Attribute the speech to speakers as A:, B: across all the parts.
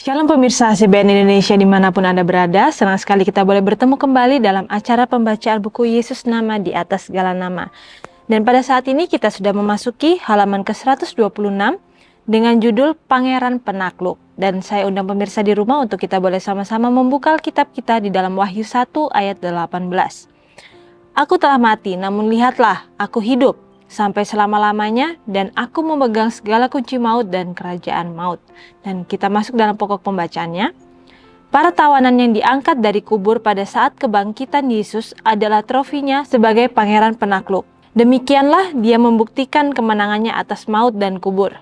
A: Shalom pemirsa CBN Indonesia dimanapun Anda berada, senang sekali kita boleh bertemu kembali dalam acara pembacaan buku Yesus Nama di Atas Segala Nama. Dan pada saat ini kita sudah memasuki halaman ke-126 dengan judul Pangeran Penakluk. Dan saya undang pemirsa di rumah untuk kita boleh sama-sama membuka Alkitab kita di dalam Wahyu 1 ayat 18. Aku telah mati, namun lihatlah, aku hidup sampai selama-lamanya, dan aku memegang segala kunci maut dan kerajaan maut. Dan kita masuk dalam pokok pembacaannya. Para tawanan yang diangkat dari kubur pada saat kebangkitan Yesus adalah trofinya sebagai pangeran penakluk. Demikianlah dia membuktikan kemenangannya atas maut dan kubur.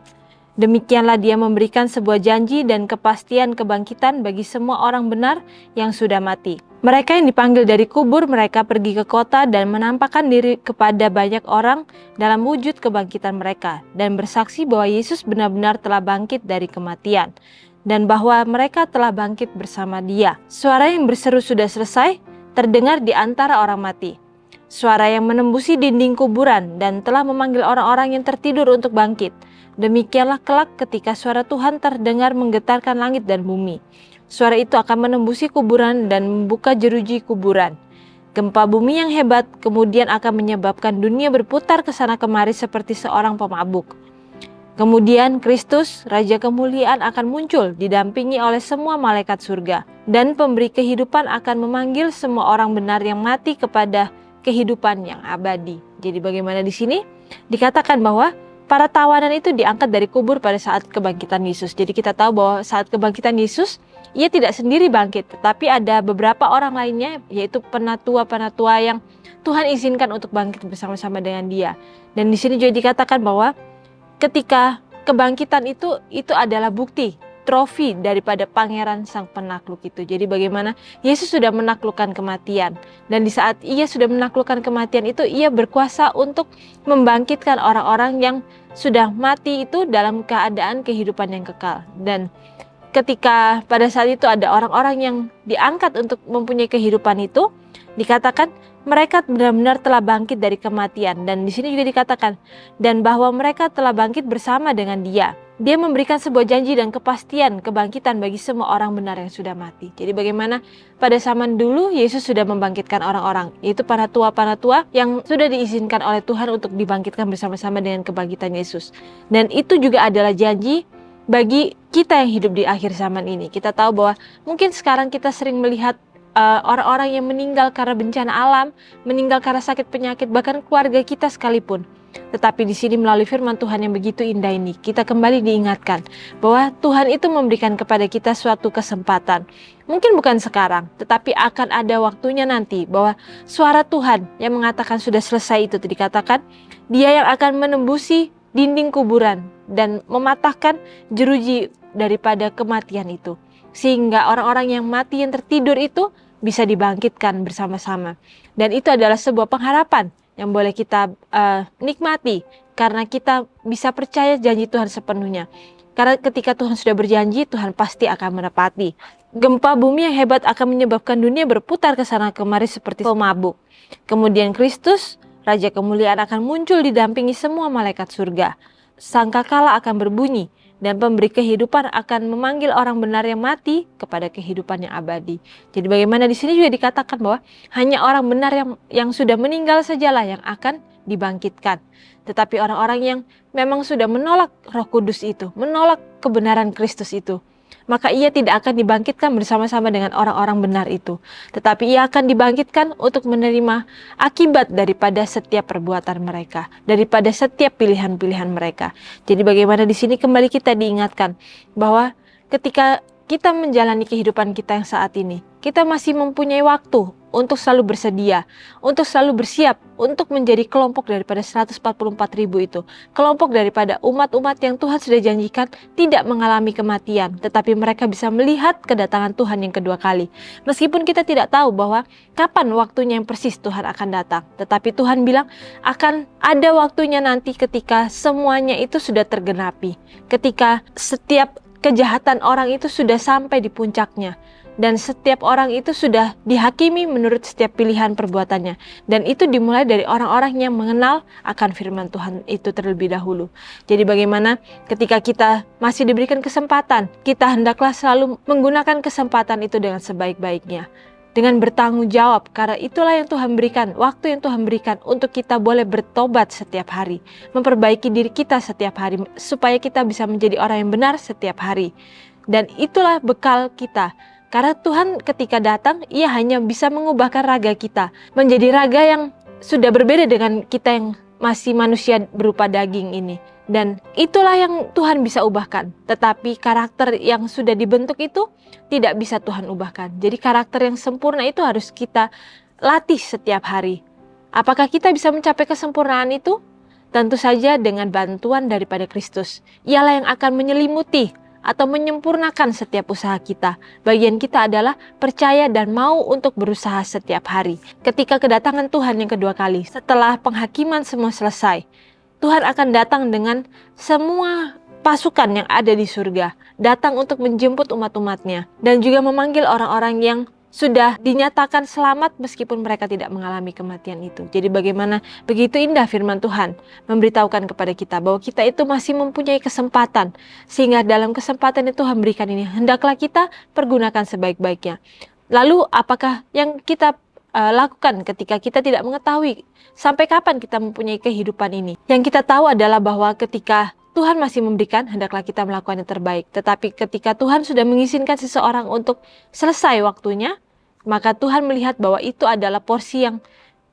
A: Demikianlah dia memberikan sebuah janji dan kepastian kebangkitan bagi semua orang benar yang sudah mati. Mereka yang dipanggil dari kubur, mereka pergi ke kota dan menampakkan diri kepada banyak orang dalam wujud kebangkitan mereka, dan bersaksi bahwa Yesus benar-benar telah bangkit dari kematian, dan bahwa mereka telah bangkit bersama Dia. Suara yang berseru sudah selesai terdengar di antara orang mati. Suara yang menembusi dinding kuburan dan telah memanggil orang-orang yang tertidur untuk bangkit. Demikianlah kelak ketika suara Tuhan terdengar menggetarkan langit dan bumi. Suara itu akan menembusi kuburan dan membuka jeruji kuburan. Gempa bumi yang hebat kemudian akan menyebabkan dunia berputar ke sana kemari seperti seorang pemabuk. Kemudian Kristus, Raja Kemuliaan, akan muncul didampingi oleh semua malaikat surga. Dan pemberi kehidupan akan memanggil semua orang benar yang mati kepada kehidupan yang abadi. Jadi bagaimana di sini? Dikatakan bahwa para tawanan itu diangkat dari kubur pada saat kebangkitan Yesus. Jadi kita tahu bahwa saat kebangkitan Yesus, ia tidak sendiri bangkit, tetapi ada beberapa orang lainnya, yaitu penatua-penatua yang Tuhan izinkan untuk bangkit bersama-sama dengan Dia. Dan di sini juga dikatakan bahwa ketika kebangkitan itu adalah bukti, trofi daripada pangeran sang penakluk itu. Jadi bagaimana Yesus sudah menaklukkan kematian, dan di saat ia sudah menaklukkan kematian itu, ia berkuasa untuk membangkitkan orang-orang yang sudah mati itu dalam keadaan kehidupan yang kekal. Dan ketika pada saat itu ada orang-orang yang diangkat untuk mempunyai kehidupan itu, dikatakan mereka benar-benar telah bangkit dari kematian. Dan di sini juga dikatakan, dan bahwa mereka telah bangkit bersama dengan Dia. Dia memberikan sebuah janji dan kepastian kebangkitan bagi semua orang benar yang sudah mati. Jadi bagaimana pada zaman dulu Yesus sudah membangkitkan orang-orang, yaitu para tua-para-tua yang sudah diizinkan oleh Tuhan untuk dibangkitkan bersama-sama dengan kebangkitan Yesus. Dan itu juga adalah janji bagi kita yang hidup di akhir zaman ini. Kita tahu bahwa mungkin sekarang kita sering melihat orang-orang yang meninggal karena bencana alam, meninggal karena sakit penyakit, bahkan keluarga kita sekalipun. Tetapi di sini melalui firman Tuhan yang begitu indah ini, kita kembali diingatkan bahwa Tuhan itu memberikan kepada kita suatu kesempatan. Mungkin bukan sekarang, tetapi akan ada waktunya nanti bahwa suara Tuhan yang mengatakan sudah selesai itu dikatakan, Dia yang akan menembusi dinding kuburan dan mematahkan jeruji daripada kematian itu. Sehingga orang-orang yang mati yang tertidur itu bisa dibangkitkan bersama-sama. Dan itu adalah sebuah pengharapan yang boleh kita nikmati, karena kita bisa percaya janji Tuhan sepenuhnya. Karena ketika Tuhan sudah berjanji, Tuhan pasti akan menepati. Gempa bumi yang hebat akan menyebabkan dunia berputar ke sana kemari seperti pemabuk. Kemudian Kristus, Raja Kemuliaan, akan muncul didampingi semua malaikat surga. Sangkakala akan berbunyi, dan pemberi kehidupan akan memanggil orang benar yang mati kepada kehidupan yang abadi. Jadi bagaimana di sini juga dikatakan bahwa hanya orang benar yang sudah meninggal sajalah yang akan dibangkitkan. Tetapi orang-orang yang memang sudah menolak Roh Kudus itu, menolak kebenaran Kristus itu, maka ia tidak akan dibangkitkan bersama-sama dengan orang-orang benar itu. Tetapi ia akan dibangkitkan untuk menerima akibat daripada setiap perbuatan mereka, daripada setiap pilihan-pilihan mereka. Jadi bagaimana di sini kembali kita diingatkan bahwa ketika kita menjalani kehidupan kita yang saat ini, kita masih mempunyai waktu untuk selalu bersedia, untuk selalu bersiap, untuk menjadi kelompok daripada 144.000 itu. Kelompok daripada umat-umat yang Tuhan sudah janjikan tidak mengalami kematian, tetapi mereka bisa melihat kedatangan Tuhan yang kedua kali. Meskipun kita tidak tahu bahwa kapan waktunya yang persis Tuhan akan datang, tetapi Tuhan bilang akan ada waktunya nanti ketika semuanya itu sudah tergenapi. Ketika setiap kejahatan orang itu sudah sampai di puncaknya. Dan setiap orang itu sudah dihakimi menurut setiap pilihan perbuatannya. Dan itu dimulai dari orang-orang yang mengenal akan firman Tuhan itu terlebih dahulu. Jadi bagaimana ketika kita masih diberikan kesempatan, kita hendaklah selalu menggunakan kesempatan itu dengan sebaik-baiknya. Dengan bertanggung jawab, karena itulah yang Tuhan berikan, waktu yang Tuhan berikan untuk kita boleh bertobat setiap hari. Memperbaiki diri kita setiap hari, supaya kita bisa menjadi orang yang benar setiap hari. Dan itulah bekal kita. Karena Tuhan ketika datang, Ia hanya bisa mengubahkan raga kita menjadi raga yang sudah berbeda dengan kita yang masih manusia berupa daging ini. Dan itulah yang Tuhan bisa ubahkan. Tetapi karakter yang sudah dibentuk itu tidak bisa Tuhan ubahkan. Jadi karakter yang sempurna itu harus kita latih setiap hari. Apakah kita bisa mencapai kesempurnaan itu? Tentu saja dengan bantuan daripada Kristus. Ialah yang akan menyelimuti atau menyempurnakan setiap usaha kita. Bagian kita adalah percaya dan mau untuk berusaha setiap hari. Ketika kedatangan Tuhan yang kedua kali, setelah penghakiman semua selesai, Tuhan akan datang dengan semua pasukan yang ada di surga, datang untuk menjemput umat-umatnya, dan juga memanggil orang-orang yang sudah dinyatakan selamat meskipun mereka tidak mengalami kematian itu. Jadi bagaimana begitu indah firman Tuhan memberitahukan kepada kita bahwa kita itu masih mempunyai kesempatan. Sehingga dalam kesempatan itu Tuhan berikan ini, hendaklah kita pergunakan sebaik-baiknya. Lalu apakah yang kita lakukan ketika kita tidak mengetahui sampai kapan kita mempunyai kehidupan ini? Yang kita tahu adalah bahwa ketika Tuhan masih memberikan, hendaklah kita melakukan yang terbaik. Tetapi ketika Tuhan sudah mengizinkan seseorang untuk selesai waktunya, maka Tuhan melihat bahwa itu adalah porsi yang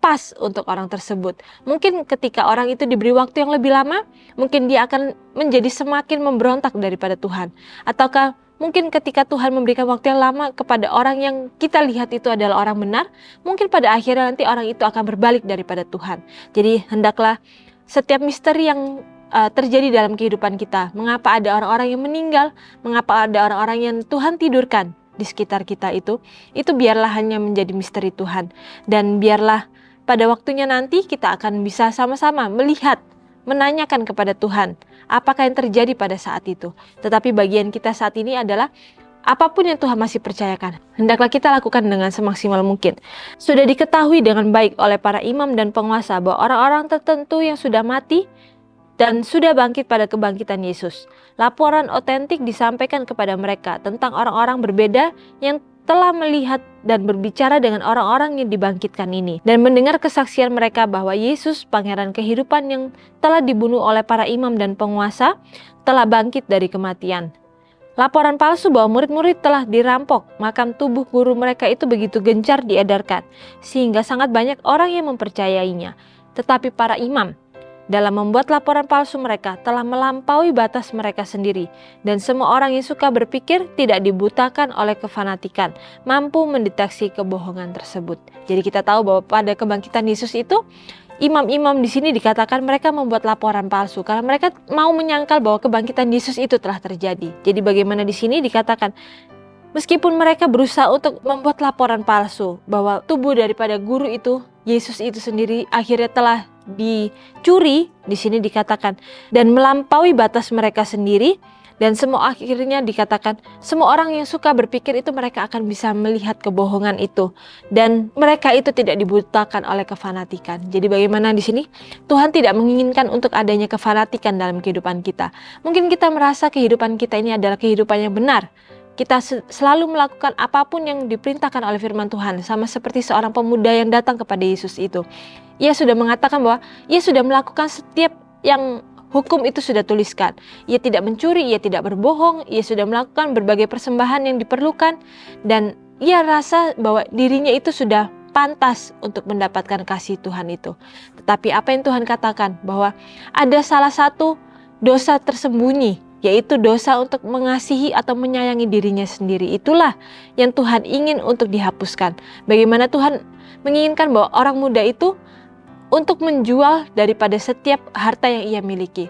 A: pas untuk orang tersebut. Mungkin ketika orang itu diberi waktu yang lebih lama, mungkin dia akan menjadi semakin memberontak daripada Tuhan. Ataukah mungkin ketika Tuhan memberikan waktu yang lama kepada orang yang kita lihat itu adalah orang benar, mungkin pada akhirnya nanti orang itu akan berbalik daripada Tuhan. Jadi hendaklah setiap misteri yang terjadi dalam kehidupan kita. Mengapa ada orang-orang yang meninggal, mengapa ada orang-orang yang Tuhan tidurkan di sekitar kita itu biarlah hanya menjadi misteri Tuhan. Dan biarlah pada waktunya nanti kita akan bisa sama-sama melihat, menanyakan kepada Tuhan apakah yang terjadi pada saat itu. Tetapi bagian kita saat ini adalah apapun yang Tuhan masih percayakan, hendaklah kita lakukan dengan semaksimal mungkin. Sudah diketahui dengan baik oleh para imam dan penguasa bahwa orang-orang tertentu yang sudah mati dan sudah bangkit pada kebangkitan Yesus. Laporan otentik disampaikan kepada mereka tentang orang-orang berbeda yang telah melihat dan berbicara dengan orang-orang yang dibangkitkan ini, dan mendengar kesaksian mereka bahwa Yesus, pangeran kehidupan yang telah dibunuh oleh para imam dan penguasa, telah bangkit dari kematian. Laporan palsu bahwa murid-murid telah dirampok, makam tubuh guru mereka itu begitu gencar diedarkan, sehingga sangat banyak orang yang mempercayainya. Tetapi para imam dalam membuat laporan palsu mereka telah melampaui batas mereka sendiri, dan semua orang yang suka berpikir tidak dibutakan oleh kefanatikan mampu mendeteksi kebohongan tersebut. Jadi kita tahu bahwa pada kebangkitan Yesus itu imam-imam di sini dikatakan mereka membuat laporan palsu karena mereka mau menyangkal bahwa kebangkitan Yesus itu telah terjadi. Jadi bagaimana di sini dikatakan meskipun mereka berusaha untuk membuat laporan palsu bahwa tubuh daripada guru itu, Yesus itu sendiri akhirnya telah dicuri, di sini dikatakan, dan melampaui batas mereka sendiri, dan semua akhirnya dikatakan semua orang yang suka berpikir itu mereka akan bisa melihat kebohongan itu, dan mereka itu tidak dibutakan oleh kefanatikan. Jadi bagaimana di sini Tuhan tidak menginginkan untuk adanya kefanatikan dalam kehidupan kita. Mungkin kita merasa kehidupan kita ini adalah kehidupan yang benar. Kita selalu melakukan apapun yang diperintahkan oleh firman Tuhan, sama seperti seorang pemuda yang datang kepada Yesus itu. Ia sudah mengatakan bahwa ia sudah melakukan setiap yang hukum itu sudah tuliskan. Ia tidak mencuri, ia tidak berbohong, ia sudah melakukan berbagai persembahan yang diperlukan, dan ia rasa bahwa dirinya itu sudah pantas untuk mendapatkan kasih Tuhan itu. Tetapi apa yang Tuhan katakan bahwa ada salah satu dosa tersembunyi, yaitu dosa untuk mengasihi atau menyayangi dirinya sendiri. Itulah yang Tuhan ingin untuk dihapuskan. Bagaimana Tuhan menginginkan bahwa orang muda itu untuk menjual daripada setiap harta yang ia miliki.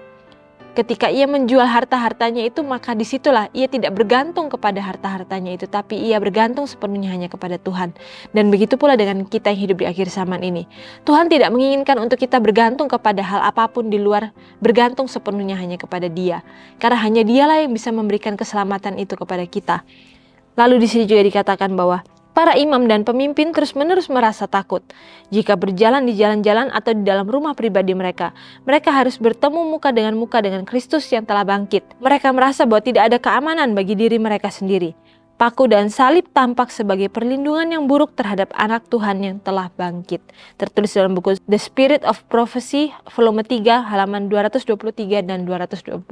A: ketika ia menjual harta-hartanya itu, maka disitulah ia tidak bergantung kepada harta-hartanya itu, tapi ia bergantung sepenuhnya hanya kepada Tuhan. Dan begitu pula dengan kita yang hidup di akhir zaman ini. Tuhan tidak menginginkan untuk kita bergantung kepada hal apapun di luar bergantung sepenuhnya hanya kepada Dia. Karena hanya Dialah yang bisa memberikan keselamatan itu kepada kita. Lalu di sini juga dikatakan bahwa para imam dan pemimpin terus-menerus merasa takut. Jika berjalan di jalan-jalan atau di dalam rumah pribadi mereka, mereka harus bertemu muka dengan Kristus yang telah bangkit. Mereka merasa bahwa tidak ada keamanan bagi diri mereka sendiri. Paku dan salib tampak sebagai perlindungan yang buruk terhadap anak Tuhan yang telah bangkit. Tertulis dalam buku The Spirit of Prophecy, volume 3, halaman 223 dan 225.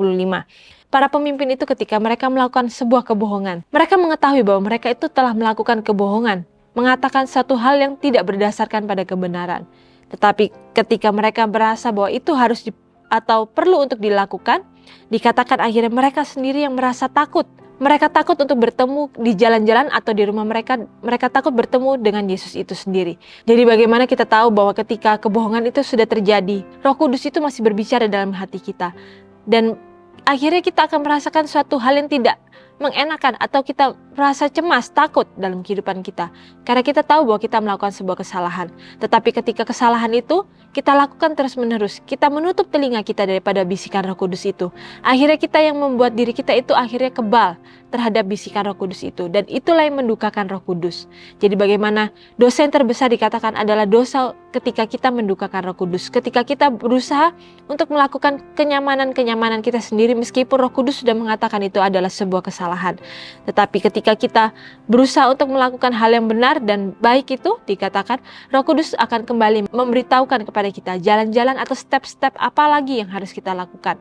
A: Para pemimpin itu ketika mereka melakukan sebuah kebohongan, mereka mengetahui bahwa mereka itu telah melakukan kebohongan, mengatakan satu hal yang tidak berdasarkan pada kebenaran. Tetapi ketika mereka merasa bahwa itu harus atau perlu untuk dilakukan, dikatakan akhirnya mereka sendiri yang merasa takut. Mereka takut untuk bertemu di jalan-jalan atau di rumah mereka. Mereka takut bertemu dengan Yesus itu sendiri. Jadi bagaimana kita tahu bahwa ketika kebohongan itu sudah terjadi, Roh Kudus itu masih berbicara dalam hati kita. Dan akhirnya kita akan merasakan suatu hal yang tidak mengenakan atau kita merasa cemas, takut dalam kehidupan kita. Karena kita tahu bahwa kita melakukan sebuah kesalahan. Tetapi ketika kesalahan itu kita lakukan terus-menerus, kita menutup telinga kita daripada bisikan Roh Kudus itu. Akhirnya kita yang membuat diri kita itu akhirnya kebal terhadap bisikan Roh Kudus itu. Dan itulah yang mendukakan Roh Kudus. Jadi bagaimana dosa yang terbesar dikatakan adalah dosa ketika kita mendukakan Roh Kudus. Ketika kita berusaha untuk melakukan kenyamanan-kenyamanan kita sendiri meskipun Roh Kudus sudah mengatakan itu adalah sebuah kesalahan. Tetapi ketika kita berusaha untuk melakukan hal yang benar dan baik itu dikatakan Roh Kudus akan kembali memberitahukan kepada kita jalan-jalan atau step-step apa lagi yang harus kita lakukan.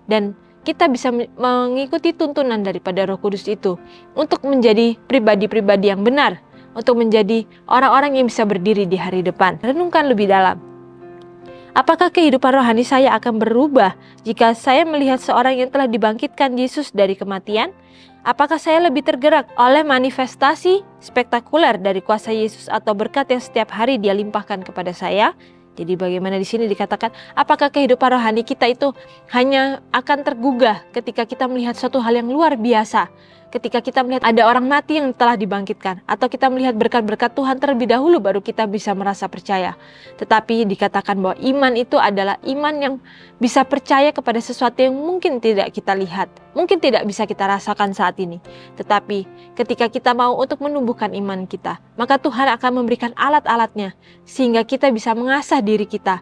A: Dan kita bisa mengikuti tuntunan daripada Roh Kudus itu untuk menjadi pribadi-pribadi yang benar, untuk menjadi orang-orang yang bisa berdiri di hari depan. Renungkan lebih dalam. Apakah kehidupan rohani saya akan berubah jika saya melihat seorang yang telah dibangkitkan Yesus dari kematian? Apakah saya lebih tergerak oleh manifestasi spektakuler dari kuasa Yesus atau berkat yang setiap hari Dia limpahkan kepada saya? Jadi bagaimana di sini dikatakan, apakah kehidupan rohani kita itu hanya akan tergugah ketika kita melihat suatu hal yang luar biasa? Ketika kita melihat ada orang mati yang telah dibangkitkan, atau kita melihat berkat-berkat Tuhan terlebih dahulu baru kita bisa merasa percaya. Tetapi dikatakan bahwa iman itu adalah iman yang bisa percaya kepada sesuatu yang mungkin tidak kita lihat, mungkin tidak bisa kita rasakan saat ini. Tetapi ketika kita mau untuk menumbuhkan iman kita, maka Tuhan akan memberikan alat-alatnya sehingga kita bisa mengasah diri kita.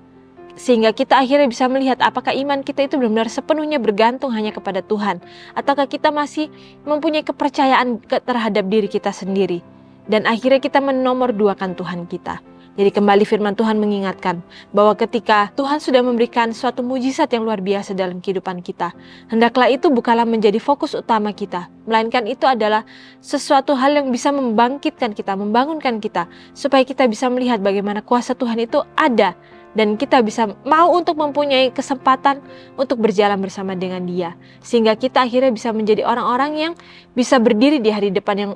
A: Sehingga kita akhirnya bisa melihat apakah iman kita itu benar-benar sepenuhnya bergantung hanya kepada Tuhan. Ataukah kita masih mempunyai kepercayaan terhadap diri kita sendiri. Dan akhirnya kita menomorduakan Tuhan kita. Jadi kembali firman Tuhan mengingatkan bahwa ketika Tuhan sudah memberikan suatu mujizat yang luar biasa dalam kehidupan kita, hendaklah itu bukanlah menjadi fokus utama kita. Melainkan itu adalah sesuatu hal yang bisa membangkitkan kita, membangunkan kita. Supaya kita bisa melihat bagaimana kuasa Tuhan itu ada. Dan kita bisa mau untuk mempunyai kesempatan untuk berjalan bersama dengan Dia. Sehingga kita akhirnya bisa menjadi orang-orang yang bisa berdiri di hari depan yang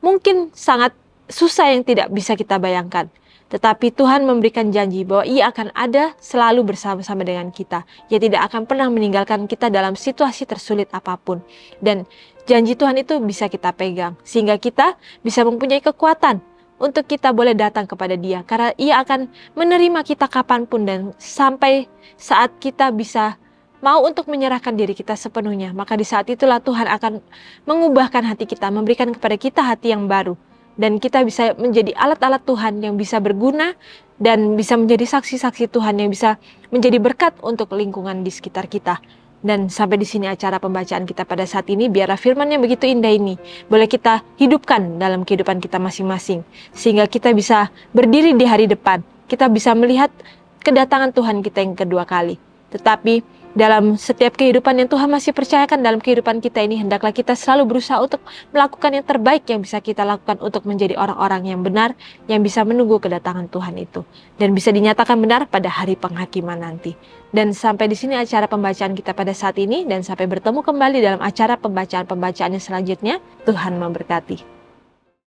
A: mungkin sangat susah yang tidak bisa kita bayangkan. Tetapi Tuhan memberikan janji bahwa Ia akan ada selalu bersama-sama dengan kita. Ia tidak akan pernah meninggalkan kita dalam situasi tersulit apapun. Dan janji Tuhan itu bisa kita pegang. Sehingga kita bisa mempunyai kekuatan untuk kita boleh datang kepada Dia. Karena Ia akan menerima kita kapanpun dan sampai saat kita bisa mau untuk menyerahkan diri kita sepenuhnya. Maka di saat itulah Tuhan akan mengubahkan hati kita, memberikan kepada kita hati yang baru. Dan kita bisa menjadi alat-alat Tuhan yang bisa berguna dan bisa menjadi saksi-saksi Tuhan yang bisa menjadi berkat untuk lingkungan di sekitar kita. Dan sampai di sini acara pembacaan kita pada saat ini. Biarlah firman yang begitu indah ini boleh kita hidupkan dalam kehidupan kita masing-masing. Sehingga kita bisa berdiri di hari depan. Kita bisa melihat kedatangan Tuhan kita yang kedua kali. Tetapi dalam setiap kehidupan yang Tuhan masih percayakan dalam kehidupan kita ini, hendaklah kita selalu berusaha untuk melakukan yang terbaik yang bisa kita lakukan untuk menjadi orang-orang yang benar, yang bisa menunggu kedatangan Tuhan itu. Dan bisa dinyatakan benar pada hari penghakiman nanti. Dan sampai di sini acara pembacaan kita pada saat ini, dan sampai bertemu kembali dalam acara pembacaan-pembacaan yang selanjutnya. Tuhan memberkati.